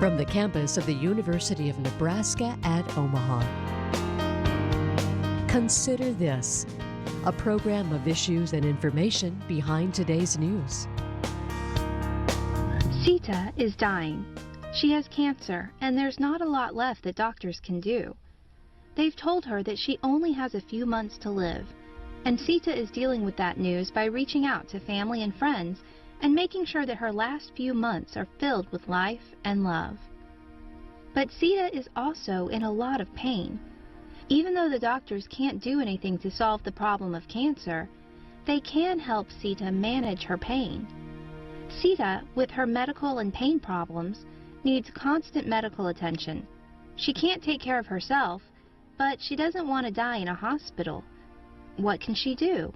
From the campus of the University of Nebraska at Omaha. Consider This, a program of issues and information behind today's news. Sita is dying. She has cancer, and there's not a lot left that doctors can do. They've told her that she only has a few months to live, and Sita is dealing with that news by reaching out to family and friends and making sure that her last few months are filled with life and love. But Sita is also in a lot of pain. Even though the doctors can't do anything to solve the problem of cancer, they can help Sita manage her pain. Sita, with her medical and pain problems, needs constant medical attention. She can't take care of herself, but she doesn't want to die in a hospital. What can she do?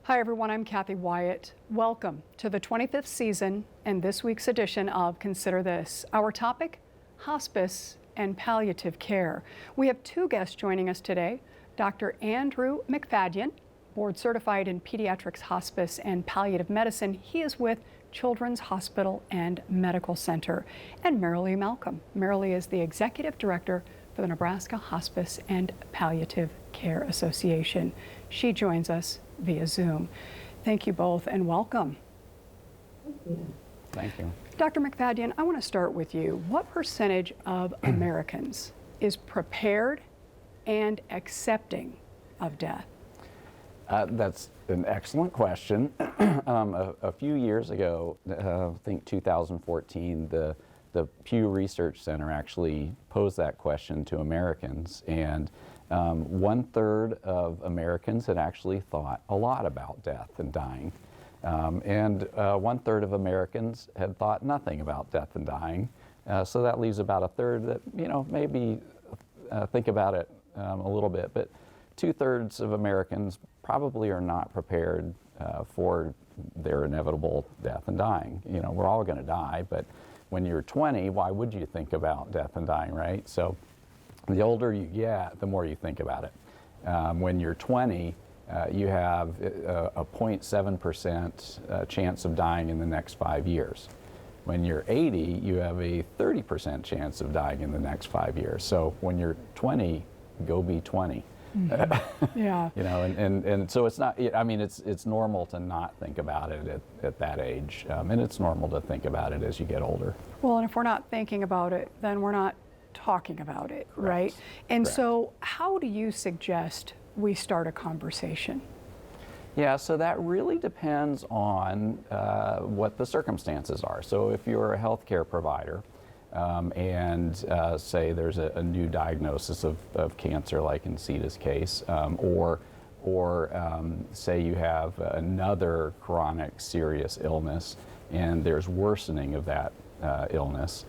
Hi everyone, I'm Cathy Wyatt. Welcome to the 25th season and this week's edition of Consider This. Our topic, hospice and palliative care. We have two guests joining us today. Dr. Andrew Macfadyen, board certified in pediatrics, hospice, and palliative medicine. He is with Children's Hospital and Medical Center. And Marilee Malcom. Marilee is the executive director for the Nebraska Hospice and Palliative Care Association. She joins us via Zoom. Thank you both and welcome. Thank you. Dr. Macfadyen, I want to start with you. What percentage of Americans is prepared and accepting of death? That's an excellent question. A few years ago, I think 2014, the Pew Research Center actually posed that question to Americans, and 1/3 of Americans had actually thought a lot about death and dying. And 1/3 of Americans had thought nothing about death and dying. So that leaves about 1/3 that, maybe think about it a little bit. But 2/3 of Americans probably are not prepared for their inevitable death and dying. We're all going to die, but when you're 20, why would you think about death and dying, right? So the older you get, the more you think about it. When you're 20, you have a 0.7% chance of dying in the next 5 years. When you're 80, you have a 30% chance of dying in the next 5 years. So when you're 20, go be 20. Mm-hmm. Yeah. And so it's not, it's normal to not think about it at that age. And it's normal to think about it as you get older. Well, and if we're not thinking about it, then we're not talking about it, Correct. right? And Correct. So how do you suggest we start a conversation? Yeah, so that really depends on what the circumstances are. So if you're a healthcare provider and say there's a new diagnosis of cancer, like in Sita's case, or say you have another chronic serious illness and there's worsening of that illness,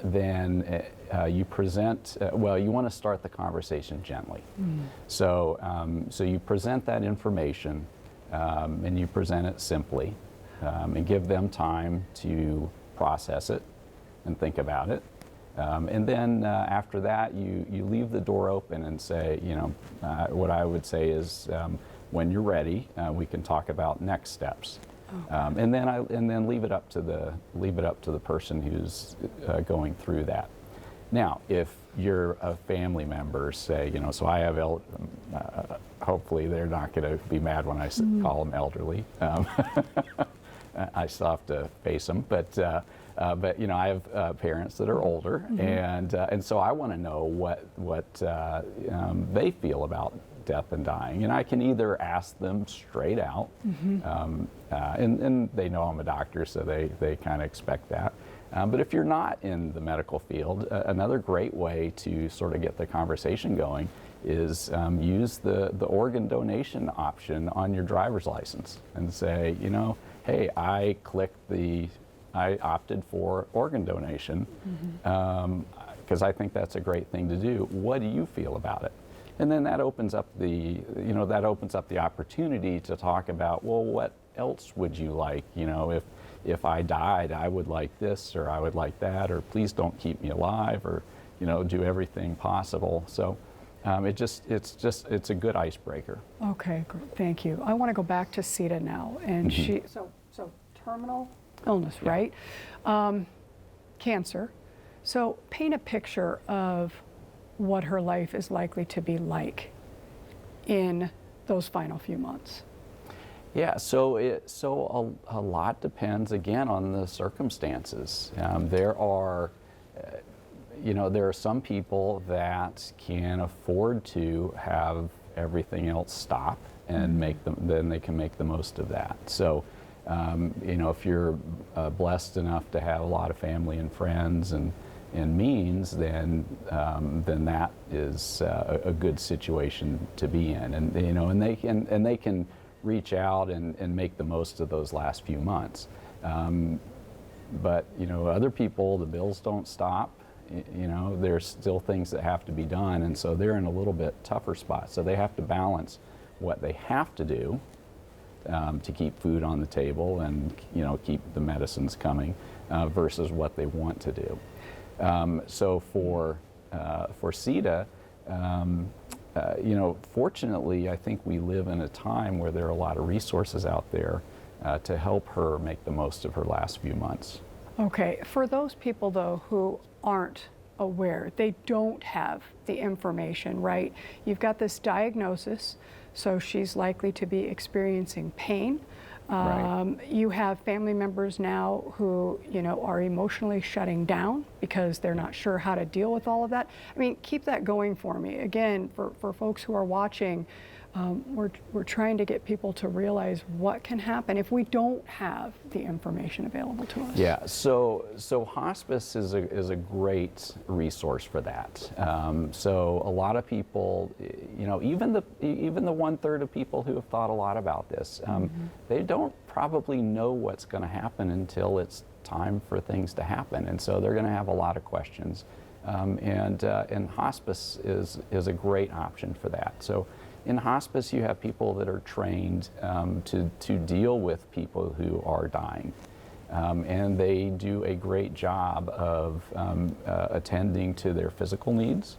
then you present, you want to start the conversation gently. Mm. So you present that information and you present it simply and give them time to process it and think about it. And then after that, you leave the door open and say, what I would say is, when you're ready, we can talk about next steps. Okay. And then leave it up to the person who's going through that. Now, if you're a family member, say, so I have hopefully they're not going to be mad when I call them elderly. I still have to face them, but I have parents that are older, mm-hmm. and so I want to know what they feel about death and dying, and I can either ask them straight out, mm-hmm. And they know I'm a doctor, so they kind of expect that. But if you're not in the medical field, another great way to sort of get the conversation going is use the organ donation option on your driver's license and say, hey, I opted for organ donation because I think that's a great thing to do. What do you feel about it? And then that opens up the opportunity to talk about, well, what else would you like? If I died, I would like this, or I would like that, or please don't keep me alive, or do everything possible. So it's a good icebreaker. Okay, great. Thank you. I want to go back to Sita now, and so terminal illness, right? Cancer. So paint a picture of what her life is likely to be like in those final few months. Yeah, so a lot depends again on the circumstances. There are some people that can afford to have everything else stop and then they can make the most of that. So, if you're blessed enough to have a lot of family and friends and means, then that is a good situation to be in, and they can reach out and make the most of those last few months. But other people, the bills don't stop. There's still things that have to be done, and so they're in a little bit tougher spot. So they have to balance what they have to do to keep food on the table and keep the medicines coming versus what they want to do. So for Sita, fortunately, I think we live in a time where there are a lot of resources out there to help her make the most of her last few months. Okay, for those people though who aren't aware, they don't have the information, right? You've got this diagnosis, so she's likely to be experiencing pain. Right. You have family members now who, are emotionally shutting down because they're not sure how to deal with all of that. I mean, keep that going for me. Again, for folks who are watching, we're trying to get people to realize what can happen if we don't have the information available to us. Yeah, so hospice is a great resource for that. So a lot of people, even the 1/3 of people who have thought a lot about this, they don't probably know what's going to happen until it's time for things to happen, and so they're going to have a lot of questions. And hospice is a great option for that. So in hospice, you have people that are trained to deal with people who are dying. And they do a great job of attending to their physical needs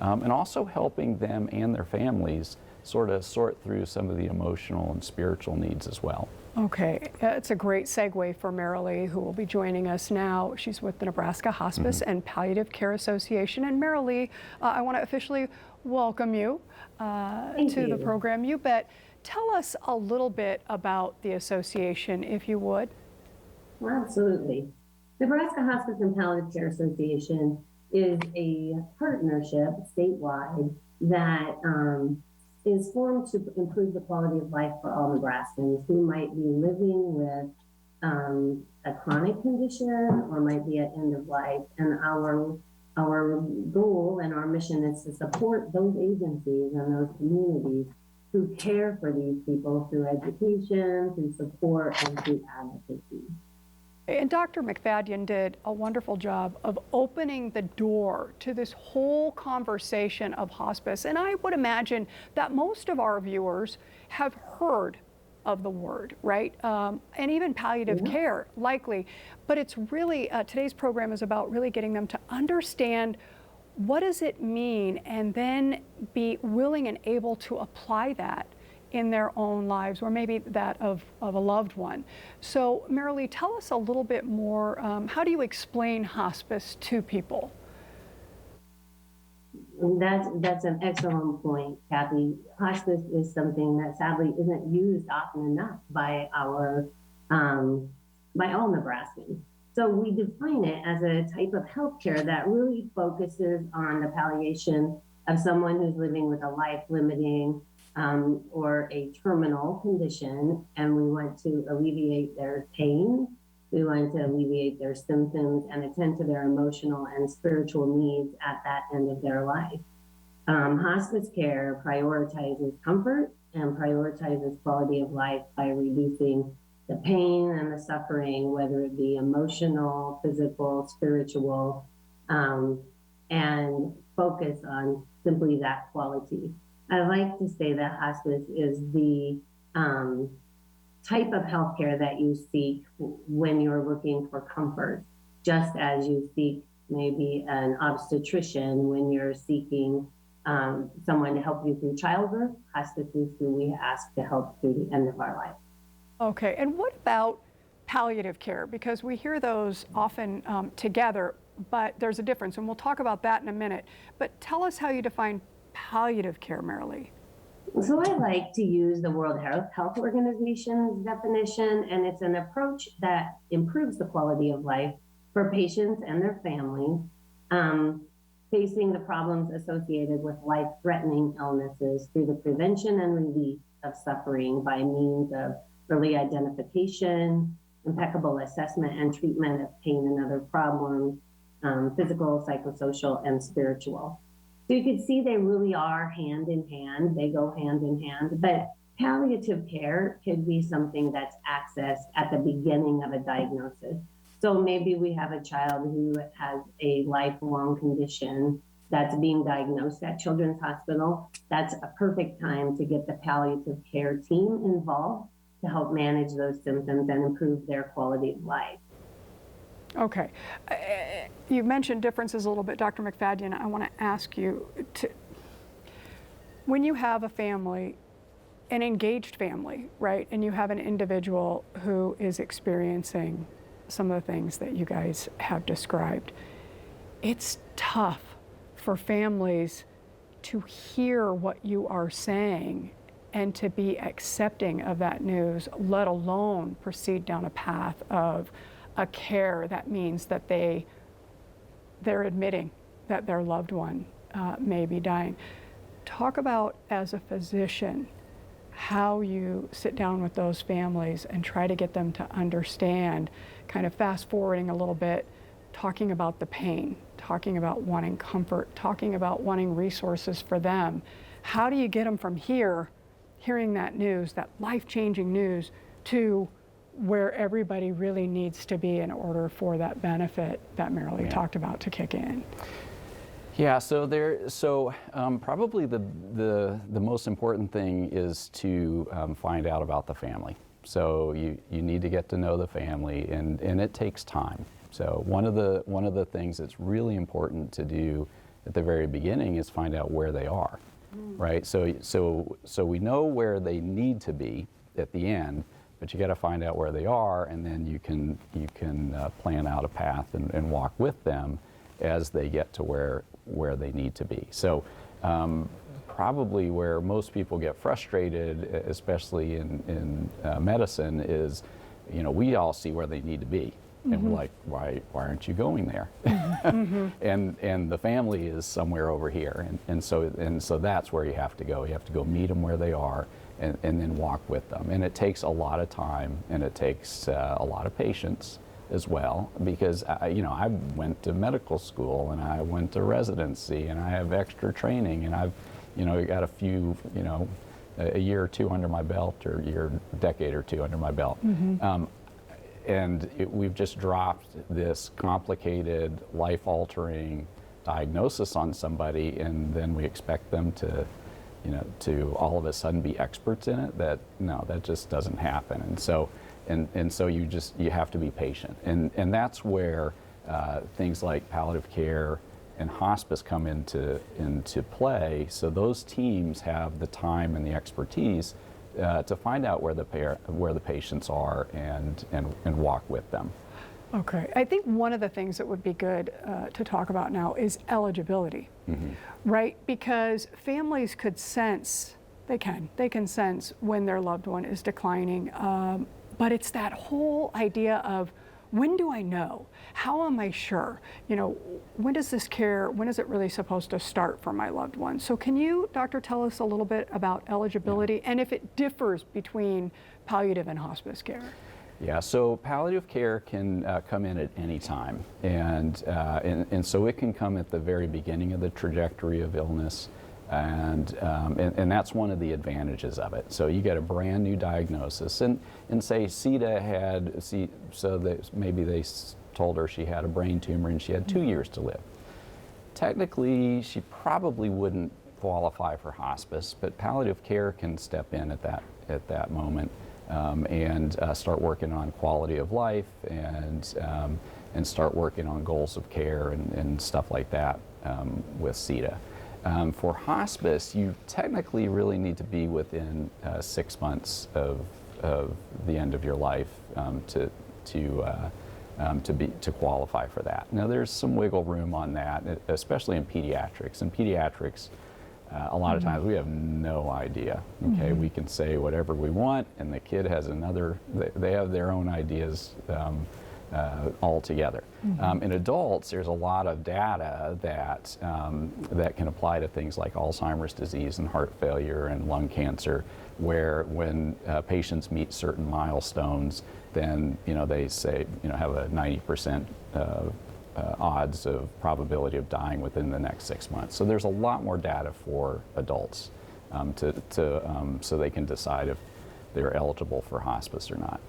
and also helping them and their families sort through some of the emotional and spiritual needs as well. Okay, it's a great segue for Marilee, who will be joining us now. She's with the Nebraska Hospice and Palliative Care Association. And Marilee, I want to officially welcome you to the program. You bet. Tell us a little bit about the association, if you would. Absolutely. Nebraska Hospice and Palliative Care Association is a partnership statewide that is formed to improve the quality of life for all Nebraskans who might be living with a chronic condition or might be at end of life. And our goal and our mission is to support those agencies and those communities who care for these people through education, through support, and through advocacy. And Dr. Macfadyen did a wonderful job of opening the door to this whole conversation of hospice. And I would imagine that most of our viewers have heard of the word, right? And even palliative care, likely. But it's really, today's program is about really getting them to understand what does it mean and then be willing and able to apply that in their own lives, or maybe that of a loved one. So Marilee, tell us a little bit more, how do you explain hospice to people? That's an excellent point, Cathy. Hospice is something that sadly isn't used often enough by all Nebraskans. So we define it as a type of healthcare that really focuses on the palliation of someone who's living with a life-limiting or a terminal condition, and we want to alleviate their pain, we want to alleviate their symptoms and attend to their emotional and spiritual needs at that end of their life. Hospice care prioritizes comfort and prioritizes quality of life by reducing the pain and the suffering, whether it be emotional, physical, spiritual, and focus on simply that quality. I like to say that hospice is the type of healthcare that you seek when you're looking for comfort, just as you seek maybe an obstetrician when you're seeking someone to help you through childbirth. Hospice is who we ask to help through the end of our life. Okay, and what about palliative care, because we hear those often together, but there's a difference, and we'll talk about that in a minute. But tell us how you define palliative care, Marilee. So I like to use the World Health Organization's definition, and it's an approach that improves the quality of life for patients and their families facing the problems associated with life-threatening illnesses through the prevention and relief of suffering by means of early identification, impeccable assessment and treatment of pain and other problems, physical, psychosocial, and spiritual. So you can see they really are hand in hand. They go hand in hand. But palliative care could be something that's accessed at the beginning of a diagnosis. So maybe we have a child who has a lifelong condition that's being diagnosed at Children's Hospital. That's a perfect time to get the palliative care team involved to help manage those symptoms and improve their quality of life. Okay. You mentioned differences a little bit, Dr. Macfadyen. I want to ask you, when you have a family, an engaged family, right, and you have an individual who is experiencing some of the things that you guys have described, it's tough for families to hear what you are saying and to be accepting of that news, let alone proceed down a path of a care that means that they're admitting that their loved one may be dying. Talk about, as a physician, how you sit down with those families and try to get them to understand, kind of fast forwarding a little bit, talking about the pain, talking about wanting comfort, talking about wanting resources for them. How do you get them from here, hearing that news, that life-changing news, to where everybody really needs to be in order for that benefit that Marilee talked about to kick in? Yeah, so probably the most important thing is to find out about the family. So you need to get to know the family, and it takes time. So one of the things that's really important to do at the very beginning is find out where they are, right? So we know where they need to be at the end, but you got to find out where they are, and then you can plan out a path and walk with them as they get to where they need to be. So probably where most people get frustrated, especially in medicine, is, we all see where they need to be. And we're like, why aren't you going there? And the family is somewhere over here, and so that's where you have to go. You have to go meet them where they are, and then walk with them. And it takes a lot of time, and it takes a lot of patience as well, because I went to medical school, and I went to residency, and I have extra training, and I've got a few a year or two under my belt, or a decade or two under my belt. And we've just dropped this complicated, life-altering diagnosis on somebody, and then we expect them to all of a sudden be experts in it. That just doesn't happen. And so you have to be patient. And that's where things like palliative care and hospice come into play. So those teams have the time and the expertise to find out where the patients are and walk with them. Okay, I think one of the things that would be good to talk about now is eligibility, right? Because families could sense, they can sense when their loved one is declining, but it's that whole idea of, when do I know? How am I sure? When does this care, when is it really supposed to start for my loved one? So can you, doctor, tell us a little bit about eligibility and if it differs between palliative and hospice care? Yeah, so palliative care can come in at any time. And so it can come at the very beginning of the trajectory of illness. And that's one of the advantages of it. So you get a brand new diagnosis, and say Sita had, so that maybe they told her she had a brain tumor and she had 2 years to live. Technically, she probably wouldn't qualify for hospice, but palliative care can step in at that moment and start working on quality of life and start working on goals of care and stuff like that with Sita. For hospice, you technically really need to be within 6 months of the end of your life to to qualify for that. Now there's some wiggle room on that, especially in pediatrics. In pediatrics, a lot of times we have no idea. Okay, we can say whatever we want, and the kid has they have their own ideas altogether. In adults, there's a lot of data that that can apply to things like Alzheimer's disease and heart failure and lung cancer, where when patients meet certain milestones, then they say have a 90% odds of probability of dying within the next 6 months. So there's a lot more data for adults so they can decide if they're eligible for hospice or not.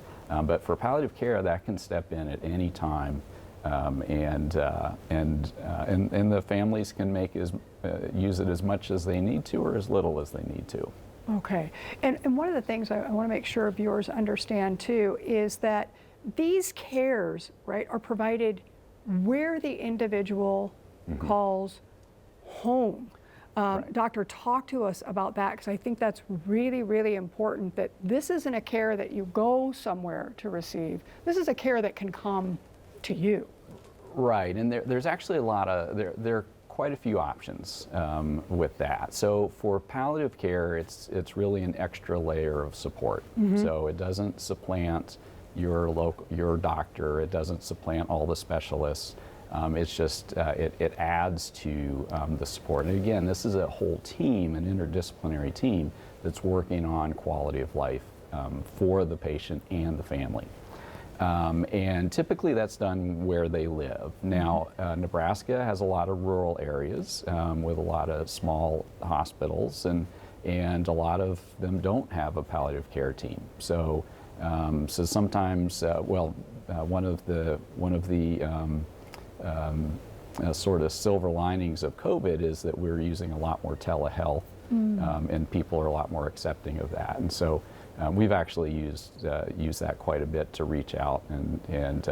But for palliative care, that can step in at any time, and the families can use it as much as they need to or as little as they need to. Okay, and one of the things I want to make sure viewers understand too is that these cares, right, are provided where the individual calls home. Right. Doctor, talk to us about that, because I think that's really, really important, that this isn't a care that you go somewhere to receive. This is a care that can come to you. Right, and there's actually there are quite a few options with that. So for palliative care, it's really an extra layer of support. So it doesn't supplant your doctor. It doesn't supplant all the specialists. It's just it adds to the support. And again, this is a whole team, an interdisciplinary team that's working on quality of life for the patient and the family. And typically that's done where they live. Now, Nebraska has a lot of rural areas with a lot of small hospitals, and a lot of them don't have a palliative care team. So sometimes, one of the sort of silver linings of COVID is that we're using a lot more telehealth, and people are a lot more accepting of that. And so we've actually used that quite a bit to reach out and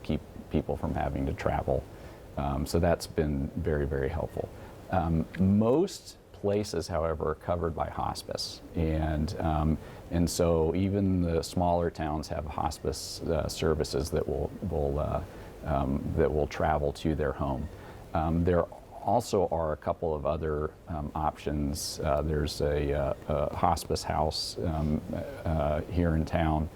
keep people from having to travel. So that's been very, very helpful. Most places, however, are covered by hospice, and so even the smaller towns have hospice services that will travel to their home. There also are a couple of other options. There's a hospice house here in town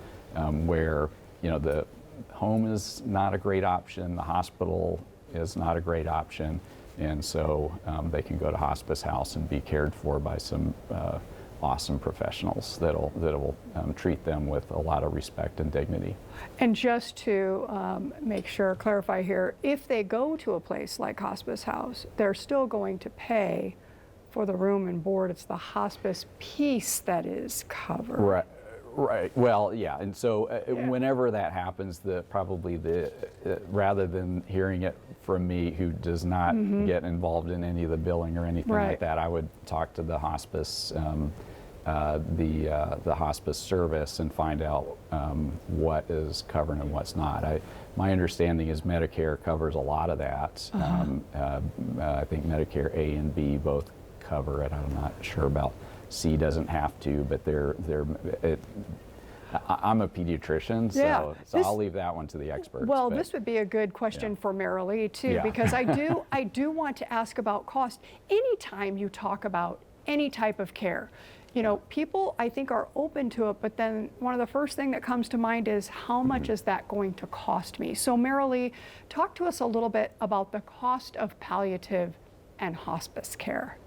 where the home is not a great option, the hospital is not a great option, and so they can go to hospice house and be cared for by some awesome professionals that'll treat them with a lot of respect and dignity. And just to make sure, clarify here, if they go to a place like hospice house, they're still going to pay for the room and board. It's the hospice piece that is covered. Right. Right. Well, yeah. And so whenever that happens, rather than hearing it from me, who does not get involved in any of the billing or anything like that, I would talk to the hospice, the hospice service, and find out what is covered and what's not. My understanding is Medicare covers a lot of that. I think Medicare A and B both cover it. I'm not sure about C doesn't have to, but I'm a pediatrician, so I'll leave that one to the experts. Well, this would be a good question for Marilee too, because I do want to ask about cost. Anytime you talk about any type of care, people I think are open to it, but then one of the first thing that comes to mind is how much is that going to cost me? So Marilee, talk to us a little bit about the cost of palliative and hospice care.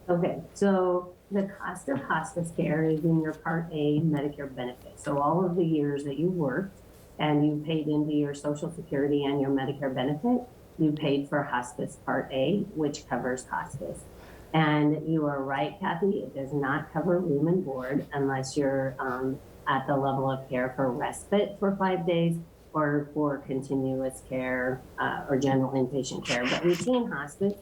Okay, so the cost of hospice care is in your Part A Medicare benefit. So all of the years that you worked and you paid into your Social Security and your Medicare benefit, you paid for hospice Part A, which covers hospice. And you are right, Cathy, it does not cover room and board unless you're at the level of care for respite for 5 days or for continuous care or general inpatient care. But routine hospice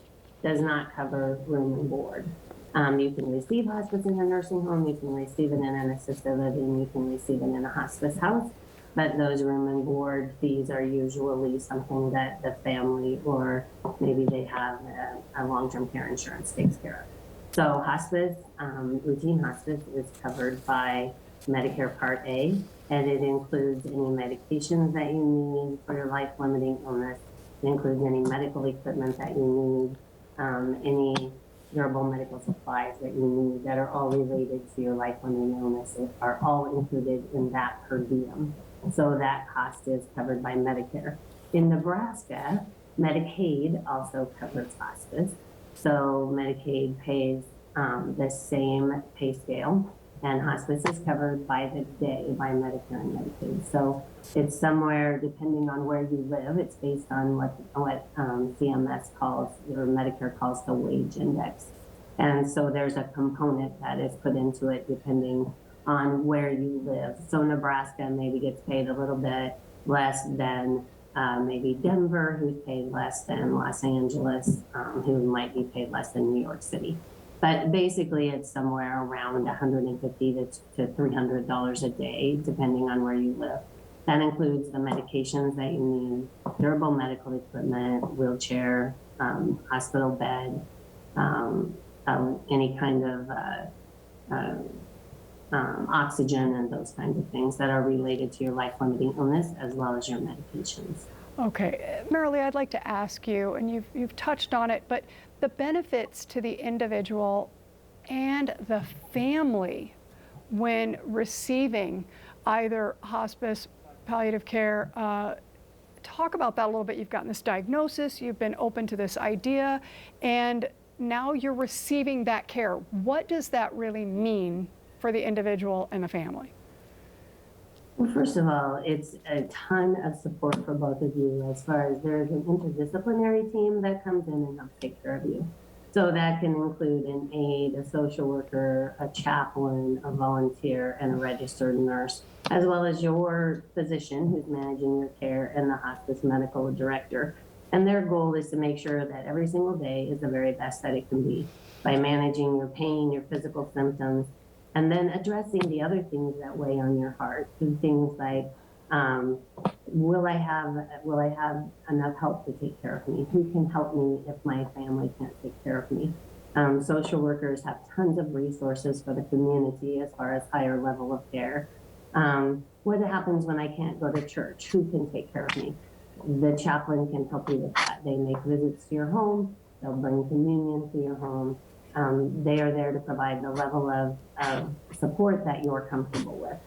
does not cover room and board. You can receive hospice in a nursing home, you can receive it in an assisted living, you can receive it in a hospice house, but those room and board fees are usually something that the family or maybe they have a long-term care insurance takes care of. So hospice, routine hospice is covered by Medicare Part A, and it includes any medications that you need for your life-limiting illness. It includes any medical equipment that you need, any durable medical supplies that you need that are all related to your life-limiting illness are all included in that per diem. So that cost is covered by Medicare. In Nebraska, Medicaid also covers hospice. So Medicaid pays the same pay scale, and hospice is covered by the day by Medicare and Medicaid. So it's somewhere, depending on where you live, it's based on what CMS calls, or Medicare calls, the wage index. And so there's a component that is put into it depending on where you live. So Nebraska maybe gets paid a little bit less than maybe Denver, who's paid less than Los Angeles, who might be paid less than New York City. But basically, it's somewhere around $150 to $300 a day, depending on where you live. That includes the medications that you need, durable medical equipment, wheelchair, hospital bed, any kind of oxygen and those kinds of things that are related to your life-limiting illness, as well as your medications. Okay, Marilee, I'd like to ask you, and you've touched on it, but the benefits to the individual and the family when receiving either hospice, palliative care. Talk about that a little bit. You've gotten this diagnosis, you've been open to this idea, and now you're receiving that care. What does that really mean for the individual and the family? Well, first of all, it's a ton of support for both of you, as far as there's an interdisciplinary team that comes in and helps take care of you. So that can include an aide, a social worker, a chaplain, a volunteer, and a registered nurse, as well as your physician who's managing your care and the hospice medical director. And their goal is to make sure that every single day is the very best that it can be by managing your pain, your physical symptoms, and then addressing the other things that weigh on your heart. Things like, will I have enough help to take care of me? Who can help me if my family can't take care of me? Social workers have tons of resources for the community as far as higher level of care. What happens when I can't go to church? Who can take care of me? The chaplain can help you with that. They make visits to your home. They'll bring communion to your home. They are there to provide the level of support that you're comfortable with.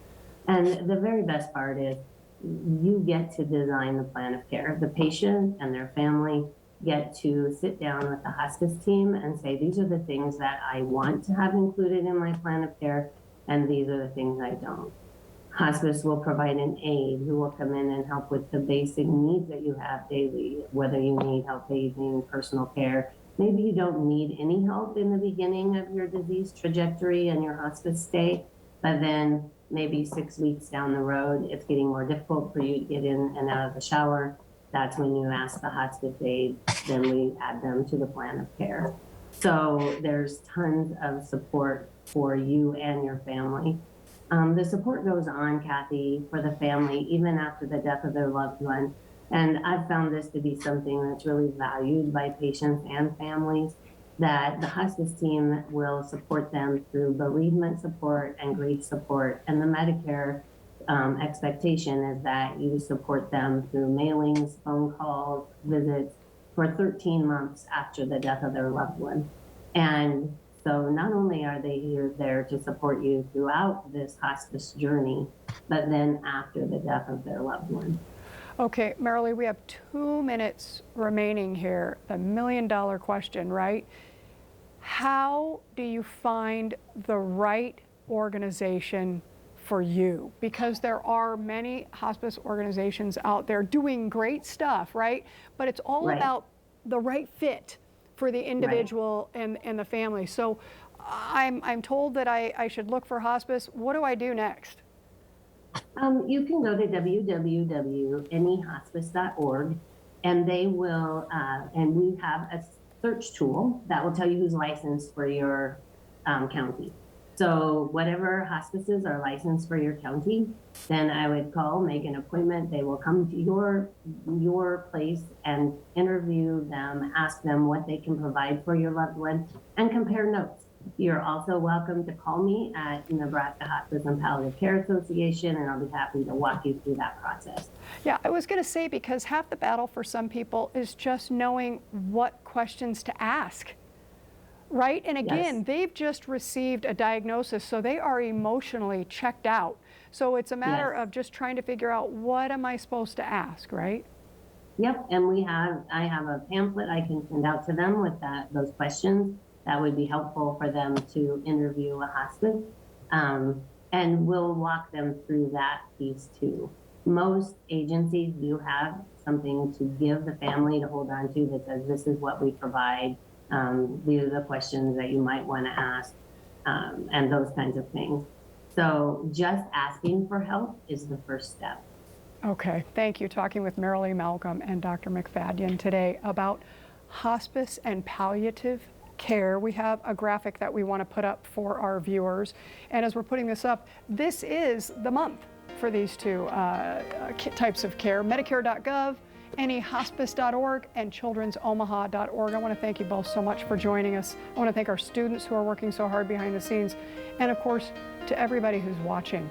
And the very best part is you get to design the plan of care. The patient and their family get to sit down with the hospice team and say, these are the things that I want to have included in my plan of care, and these are the things I don't. Hospice will provide an aide who will come in and help with the basic needs that you have daily, whether you need help bathing, personal care. Maybe you don't need any help in the beginning of your disease trajectory and your hospice stay, but then maybe 6 weeks down the road, it's getting more difficult for you to get in and out of the shower. That's when you ask the hospice aide, then we add them to the plan of care. So there's tons of support for you and your family. The support goes on, Cathy, for the family, even after the death of their loved one. And I've found this to be something that's really valued by patients and families, that the hospice team will support them through bereavement support and grief support. And the Medicare expectation is that you support them through mailings, phone calls, visits for 13 months after the death of their loved one. And so not only are they there to support you throughout this hospice journey, but then after the death of their loved one. Okay, Marilee, we have 2 minutes remaining here. The million-dollar question, right? How do you find the right organization for you? Because there are many hospice organizations out there doing great stuff, right? But it's all about the right fit for the individual and the family. So I'm told that I should look for hospice. What do I do next? You can go to www.anyhospice.org, and they will, and we have a search tool that will tell you who's licensed for your county. So whatever hospices are licensed for your county, then I would call, make an appointment. They will come to your place and interview them, ask them what they can provide for your loved one, and compare notes. You're also welcome to call me at Nebraska Hospice and Palliative Care Association, and I'll be happy to walk you through that process. Yeah, I was going to say, because half the battle for some people is just knowing what questions to ask, right? And again, Yes. they've just received a diagnosis, so they are emotionally checked out. So it's a matter Yes. of just trying to figure out, what am I supposed to ask, right? Yep, and I have a pamphlet I can send out to them with those questions. That would be helpful for them to interview a hospice. And we'll walk them through that piece too. Most agencies do have something to give the family to hold on to that says, this is what we provide. These are the questions that you might want to ask, and those kinds of things. So just asking for help is the first step. Okay, thank you. Talking with Marilee, Malcom, and Dr. Macfadyen today about hospice and palliative care. We have a graphic that we want to put up for our viewers. And as we're putting this up, this is the month for these two types of care. Medicare.gov, anyhospice.org, and children'somaha.org. I want to thank you both so much for joining us. I want to thank our students who are working so hard behind the scenes, and of course, to everybody who's watching.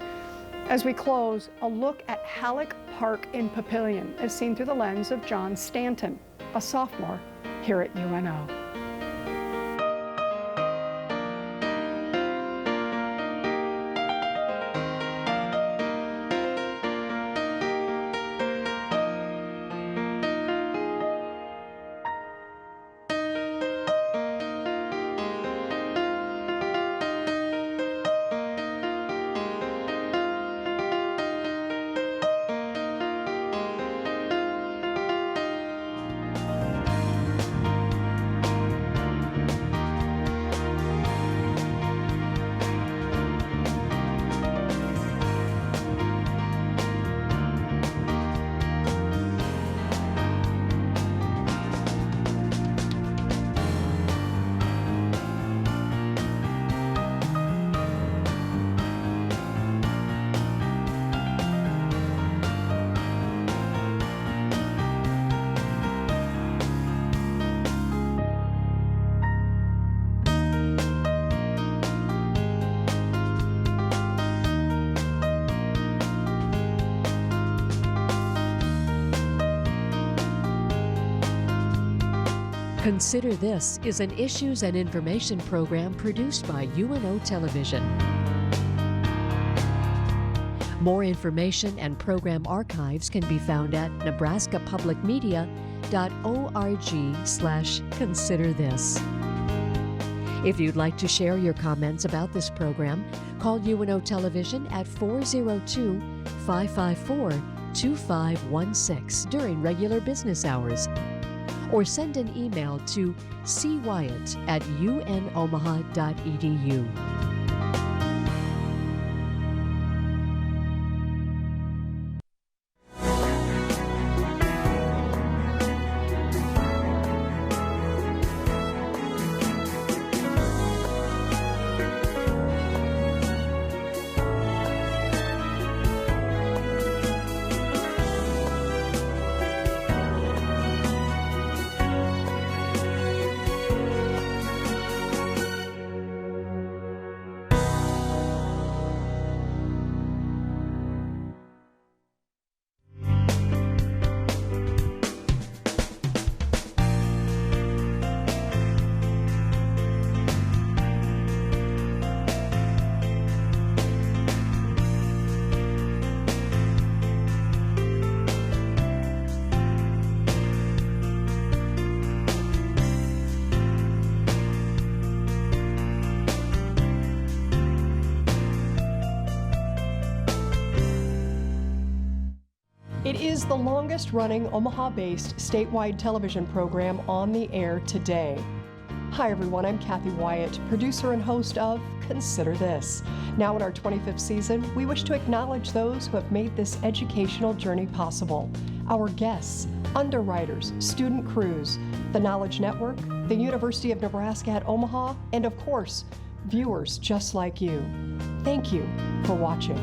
As we close, a look at Halleck Park in Papillion is seen through the lens of John Stanton, a sophomore here at UNO. Consider This is an issues and information program produced by UNO Television. More information and program archives can be found at nebraskapublicmedia.org/considerthis. If you'd like to share your comments about this program, call UNO Television at 402-554-2516 during regular business hours, or send an email to cwyatt@unomaha.edu. It is the longest-running Omaha-based statewide television program on the air today. Hi everyone, I'm Cathy Wyatt, producer and host of Consider This. Now in our 25th season, we wish to acknowledge those who have made this educational journey possible. Our guests, underwriters, student crews, the Knowledge Network, the University of Nebraska at Omaha, and of course, viewers just like you. Thank you for watching.